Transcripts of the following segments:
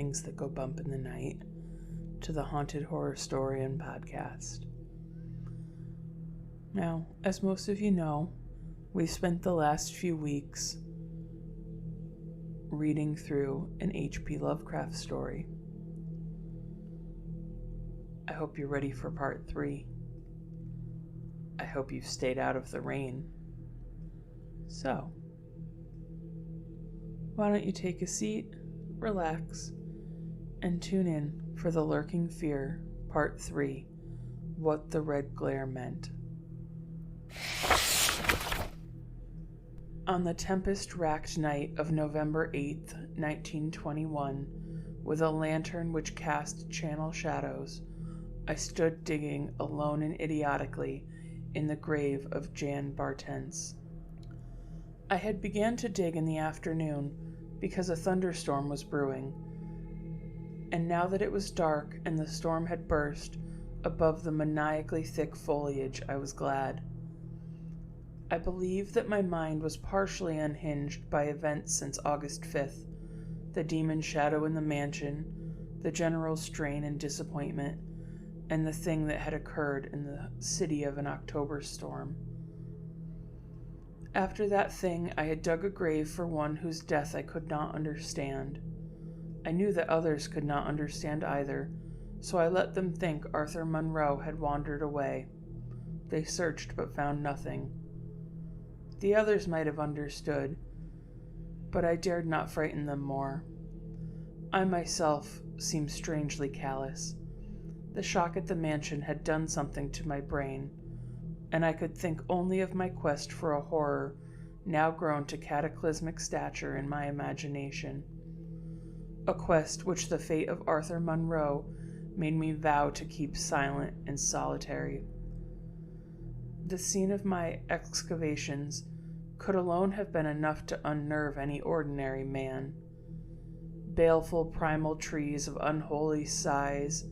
things that go bump in the night to the Haunted Horrorstorian podcast. Now, as most of you know, we've spent the last few weeks reading through an H.P Lovecraft story. I hope you're ready for part 3. I hope you've stayed out of the rain. So, why don't you take a seat, relax, and tune in for The Lurking Fear, Part 3, What the Red Glare Meant. On the tempest-racked night of November 8th, 1921, with a lantern which cast channel shadows, I stood digging alone and idiotically in the grave of Jan Bartens. I had began to dig in the afternoon because a thunderstorm was brewing, and now that it was dark and the storm had burst above the maniacally thick foliage, I was glad. I believe that my mind was partially unhinged by events since August 5th, the demon shadow in the mansion, the general strain and disappointment, and the thing that had occurred in the city of an October storm. After that thing, I had dug a grave for one whose death I could not understand. I knew that others could not understand either, so I let them think Arthur Monroe had wandered away. They searched but found nothing. The others might have understood, but I dared not frighten them more. I myself seemed strangely callous. The shock at the mansion had done something to my brain, and I could think only of my quest for a horror now grown to cataclysmic stature in my imagination. A quest which the fate of Arthur Monroe made me vow to keep silent and solitary. The scene of my excavations could alone have been enough to unnerve any ordinary man. Baleful primal trees of unholy size,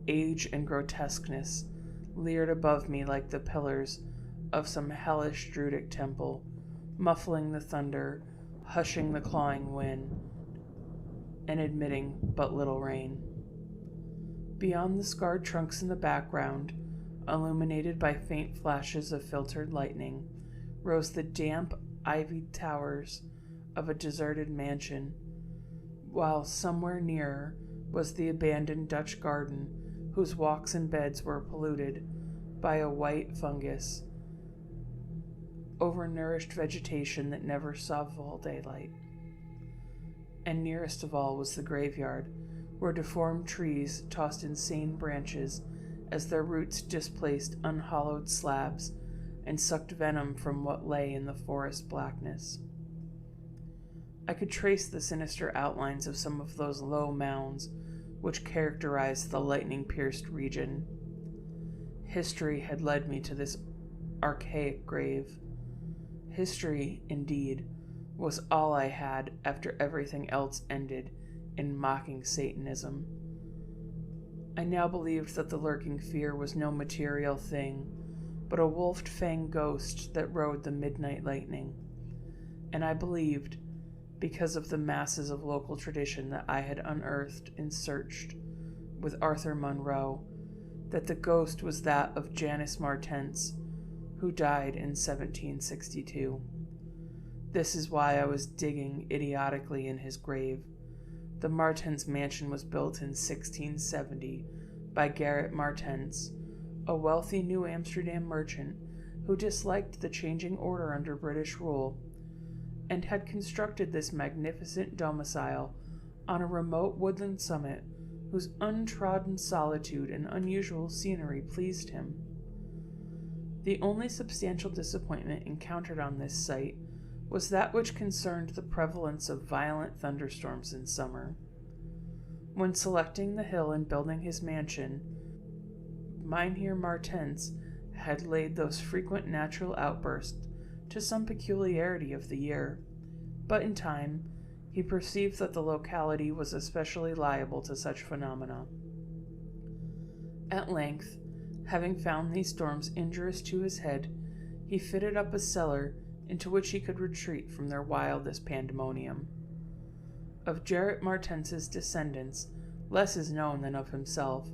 age, and grotesqueness leered above me like the pillars of some hellish Druidic temple, muffling the thunder, hushing the clawing wind, and admitting but little rain. Beyond the scarred trunks in the background, illuminated by faint flashes of filtered lightning, rose the damp, ivied towers of a deserted mansion, while somewhere nearer was the abandoned Dutch garden, whose walks and beds were polluted by a white fungus, overnourished vegetation that never saw full daylight. And nearest of all was the graveyard, where deformed trees tossed insane branches as their roots displaced unhallowed slabs and sucked venom from what lay in the forest blackness. I could trace the sinister outlines of some of those low mounds which characterized the lightning-pierced region. History had led me to this archaic grave. History, indeed, was all I had after everything else ended in mocking Satanism. I now believed that the lurking fear was no material thing, but a wolf-fanged ghost that rode the midnight lightning. And I believed, because of the masses of local tradition that I had unearthed and searched with Arthur Monroe, that the ghost was that of Janice Martens, who died in 1762. This is why I was digging idiotically in his grave. The Martens mansion was built in 1670 by Gerrit Martens, a wealthy New Amsterdam merchant who disliked the changing order under British rule, and had constructed this magnificent domicile on a remote woodland summit whose untrodden solitude and unusual scenery pleased him. The only substantial disappointment encountered on this site was that which concerned the prevalence of violent thunderstorms in summer. When selecting the hill and building his mansion, Mynheer Martens had laid those frequent natural outbursts to some peculiarity of the year, but in time he perceived that the locality was especially liable to such phenomena. At length, having found these storms injurious to his head, he fitted up a cellar into which he could retreat from their wildest pandemonium. Of Jarrett Martense's descendants, less is known than of himself,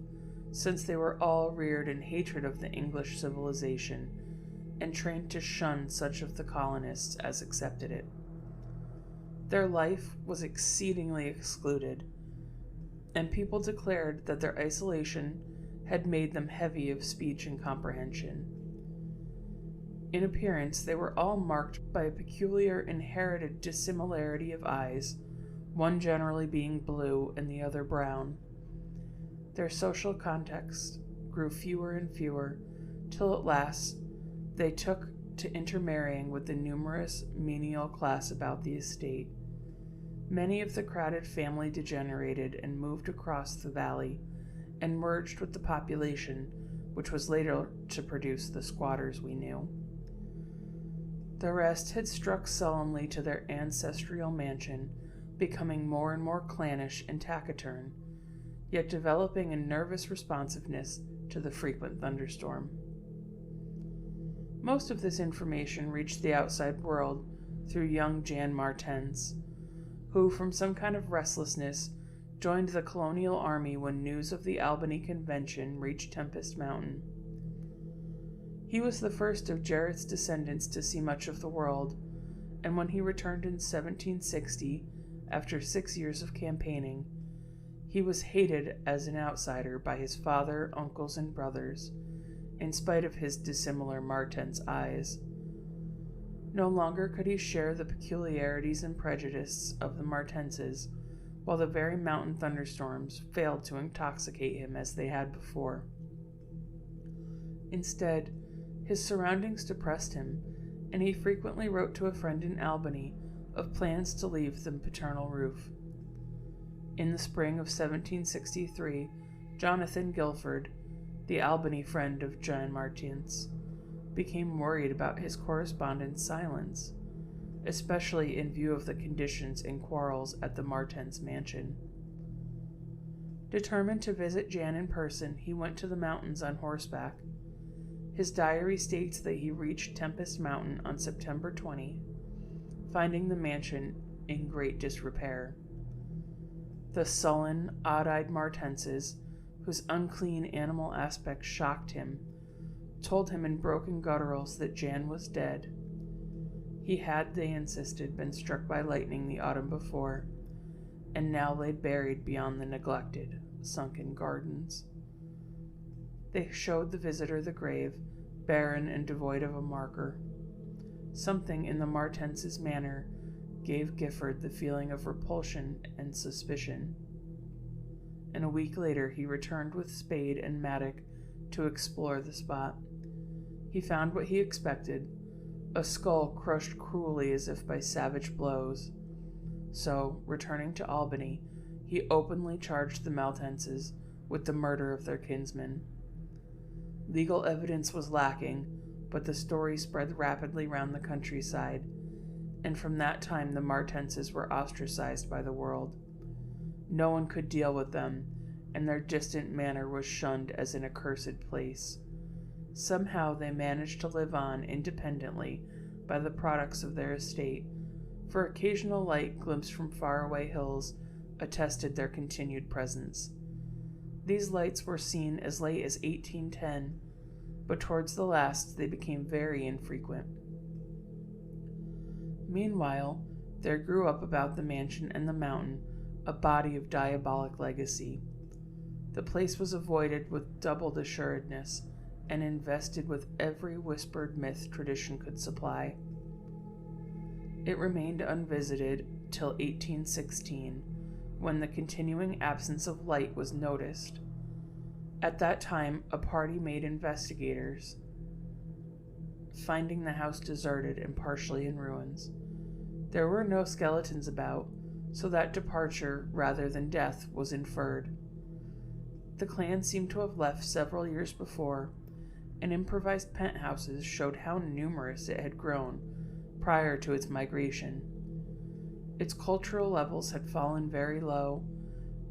since they were all reared in hatred of the English civilization and trained to shun such of the colonists as accepted it. Their life was exceedingly excluded, and people declared that their isolation had made them heavy of speech and comprehension. In appearance, they were all marked by a peculiar inherited dissimilarity of eyes, one generally being blue and the other brown. Their social context grew fewer and fewer, till at last they took to intermarrying with the numerous menial class about the estate. Many of the crowded family degenerated and moved across the valley and merged with the population, which was later to produce the squatters we knew. The rest had struck sullenly to their ancestral mansion, becoming more and more clannish and taciturn, yet developing a nervous responsiveness to the frequent thunderstorm. Most of this information reached the outside world through young Jan Martens, who, from some kind of restlessness, joined the colonial army when news of the Albany Convention reached Tempest Mountain. He was the first of Jarrett's descendants to see much of the world, and when he returned in 1760, after 6 years of campaigning, he was hated as an outsider by his father, uncles, and brothers, in spite of his dissimilar Martens eyes. No longer could he share the peculiarities and prejudices of the Martenses, while the very mountain thunderstorms failed to intoxicate him as they had before. Instead, his surroundings depressed him, and he frequently wrote to a friend in Albany of plans to leave the paternal roof. In the spring of 1763, Jonathan Guilford, the Albany friend of Jan Martens, became worried about his correspondent's silence, especially in view of the conditions and quarrels at the Martens mansion. Determined to visit Jan in person, he went to the mountains on horseback. His diary states that he reached Tempest Mountain on September 20, finding the mansion in great disrepair. The sullen, odd-eyed Martenses, whose unclean animal aspect shocked him, told him in broken gutturals that Jan was dead. He had, they insisted, been struck by lightning the autumn before, and now lay buried beyond the neglected, sunken gardens. They showed the visitor the grave, barren and devoid of a marker. Something in the Martenses' manner gave Gifford the feeling of repulsion and suspicion, and a week later he returned with spade and mattock to explore the spot. He found what he expected, a skull crushed cruelly as if by savage blows. So, returning to Albany, he openly charged the Martenses with the murder of their kinsman. Legal evidence was lacking, but the story spread rapidly round the countryside, and from that time the Martenses were ostracized by the world. No one could deal with them, and their distant manor was shunned as an accursed place. Somehow they managed to live on independently by the products of their estate, for occasional light glimpsed from faraway hills attested their continued presence. These lights were seen as late as 1810, but towards the last they became very infrequent. Meanwhile, there grew up about the mansion and the mountain a body of diabolic legacy. The place was avoided with doubled assuredness, and invested with every whispered myth tradition could supply. It remained unvisited till 1816, when the continuing absence of light was noticed. At that time, a party made investigators, finding the house deserted and partially in ruins. There were no skeletons about, so that departure rather than death was inferred. The clan seemed to have left several years before, and improvised penthouses showed how numerous it had grown prior to its migration. Its cultural levels had fallen very low,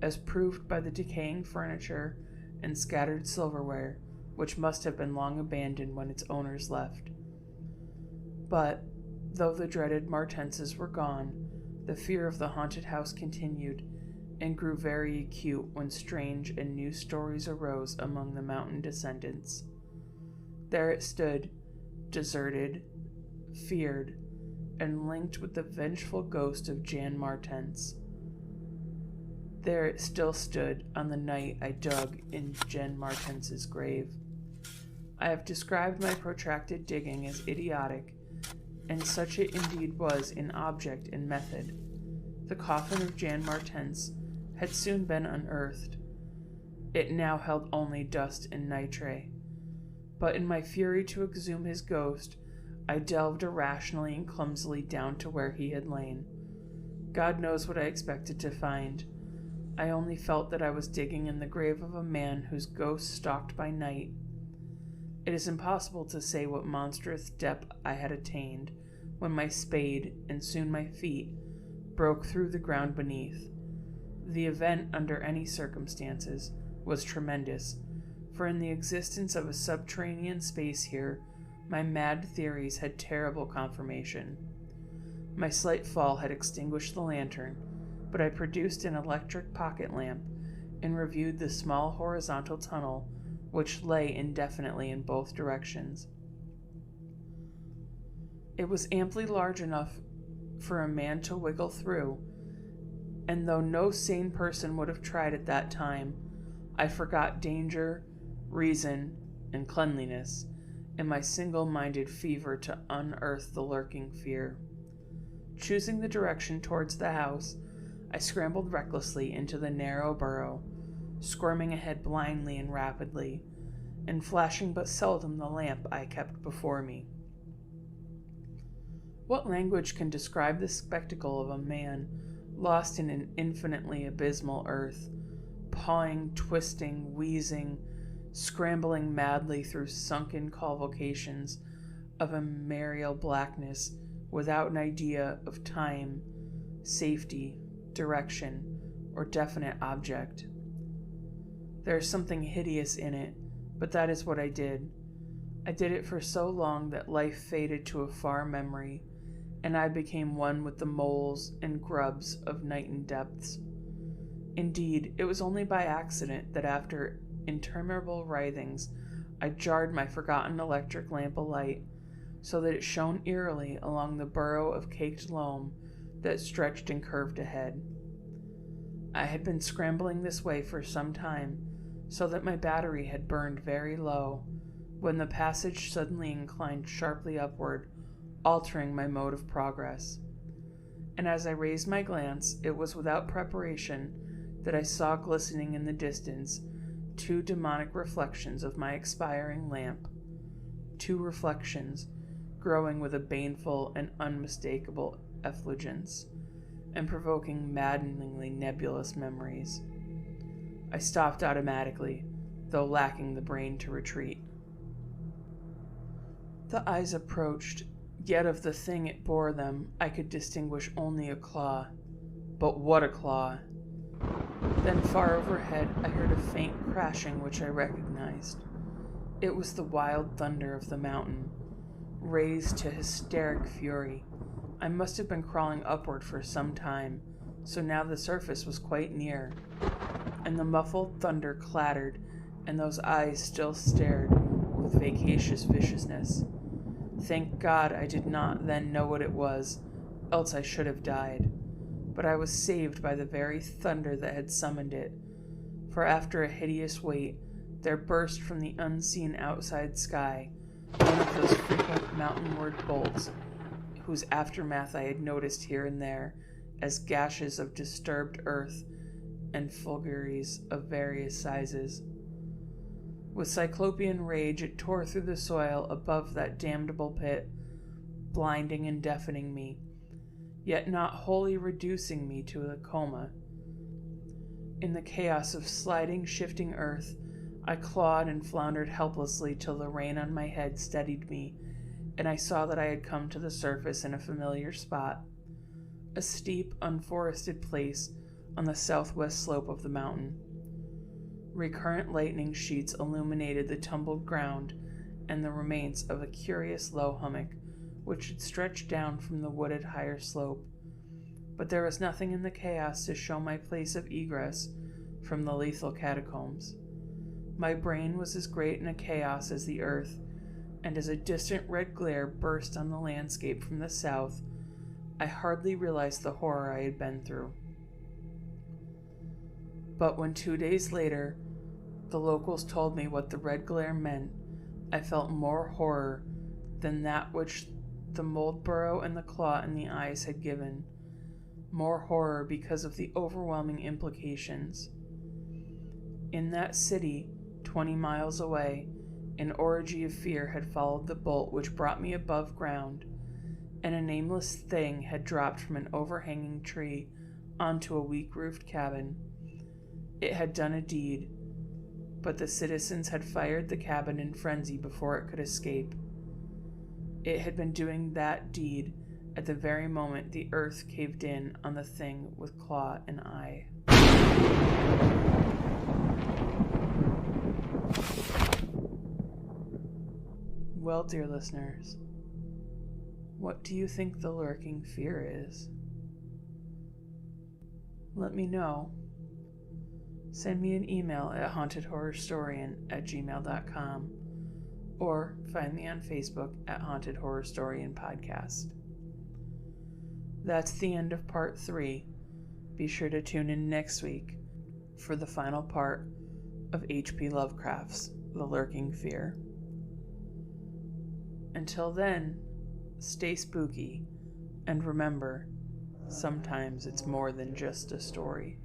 as proved by the decaying furniture and scattered silverware, which must have been long abandoned when its owners left. But, though the dreaded Martenses were gone, The fear of the haunted house continued, and grew very acute when strange and new stories arose among the mountain descendants. There it stood, deserted, feared, and linked with the vengeful ghost of Jan Martens. There it still stood on the night I dug in Jan Martens's grave. I have described my protracted digging as idiotic, and such it indeed was in object and method. The coffin of Jan Martens had soon been unearthed. It now held only dust and nitre. But in my fury to exhume his ghost, I delved irrationally and clumsily down to where he had lain. God knows what I expected to find. I only felt that I was digging in the grave of a man whose ghost stalked by night. It is impossible to say what monstrous depth I had attained when my spade, and soon my feet, broke through the ground beneath. The event, under any circumstances, was tremendous, for in the existence of a subterranean space here, my mad theories had terrible confirmation. My slight fall had extinguished the lantern, but I produced an electric pocket lamp and reviewed the small horizontal tunnel which lay indefinitely in both directions. It was amply large enough for a man to wiggle through, and though no sane person would have tried at that time, I forgot danger, reason, and cleanliness in my single-minded fever to unearth the lurking fear. Choosing the direction towards the house, I scrambled recklessly into the narrow burrow, squirming ahead blindly and rapidly, and flashing but seldom the lamp I kept before me. What language can describe the spectacle of a man lost in an infinitely abysmal earth, pawing, twisting, wheezing, scrambling madly through sunken convolutions of a malarial blackness without an idea of time, safety, direction, or definite object? There is something hideous in it, but that is what I did. I did it for so long that life faded to a far memory, and I became one with the moles and grubs of night and depths. Indeed, it was only by accident that after interminable writhings, I jarred my forgotten electric lamp alight, so that it shone eerily along the burrow of caked loam that stretched and curved ahead. I had been scrambling this way for some time, so that my battery had burned very low, when the passage suddenly inclined sharply upward, altering my mode of progress. And as I raised my glance, it was without preparation that I saw glistening in the distance 2 demonic reflections of my expiring lamp, 2 reflections growing with a baneful and unmistakable effulgence, and provoking maddeningly nebulous memories. I stopped automatically, though lacking the brain to retreat. The eyes approached, yet of the thing it bore them I could distinguish only a claw. But what a claw! Then far overhead I heard a faint crashing which I recognized. It was the wild thunder of the mountain, raised to hysteric fury. I must have been crawling upward for some time, so now the surface was quite near, and the muffled thunder clattered, and those eyes still stared with vacacious viciousness. Thank God I did not then know what it was, else I should have died. But I was saved by the very thunder that had summoned it, for after a hideous wait, there burst from the unseen outside sky one of those frequent mountainward bolts whose aftermath I had noticed here and there as gashes of disturbed earth and fulguries of various sizes. With cyclopean rage it tore through the soil above that damnable pit, blinding and deafening me, yet not wholly reducing me to a coma. In the chaos of sliding, shifting earth, I clawed and floundered helplessly till the rain on my head steadied me, and I saw that I had come to the surface in a familiar spot, a steep, unforested place on the southwest slope of the mountain. Recurrent lightning sheets illuminated the tumbled ground and the remains of a curious low hummock which had stretched down from the wooded higher slope. but there was nothing in the chaos to show my place of egress from the lethal catacombs. My brain was as great in a chaos as the earth, and as a distant red glare burst on the landscape from the south, I hardly realized the horror I had been through. But when 2 days later, the locals told me what the red glare meant, I felt more horror than that which the mold burrow and the claw in the eyes had given. More horror because of the overwhelming implications. In that city, 20 miles away, an orgy of fear had followed the bolt which brought me above ground, and a nameless thing had dropped from an overhanging tree onto a weak-roofed cabin. It had done a deed, but the citizens had fired the cabin in frenzy before it could escape. It had been doing that deed at the very moment the earth caved in on the thing with claw and eye. Well, dear listeners, what do you think the lurking fear is? Let me know. Send me an email at hauntedhorrorstorian@gmail.com or find me on Facebook at Haunted Horror Story Podcast. That's the end of part 3. Be sure to tune in next week for the final part of H.P Lovecraft's The Lurking Fear. Until then, stay spooky, and remember, sometimes it's more than just a story.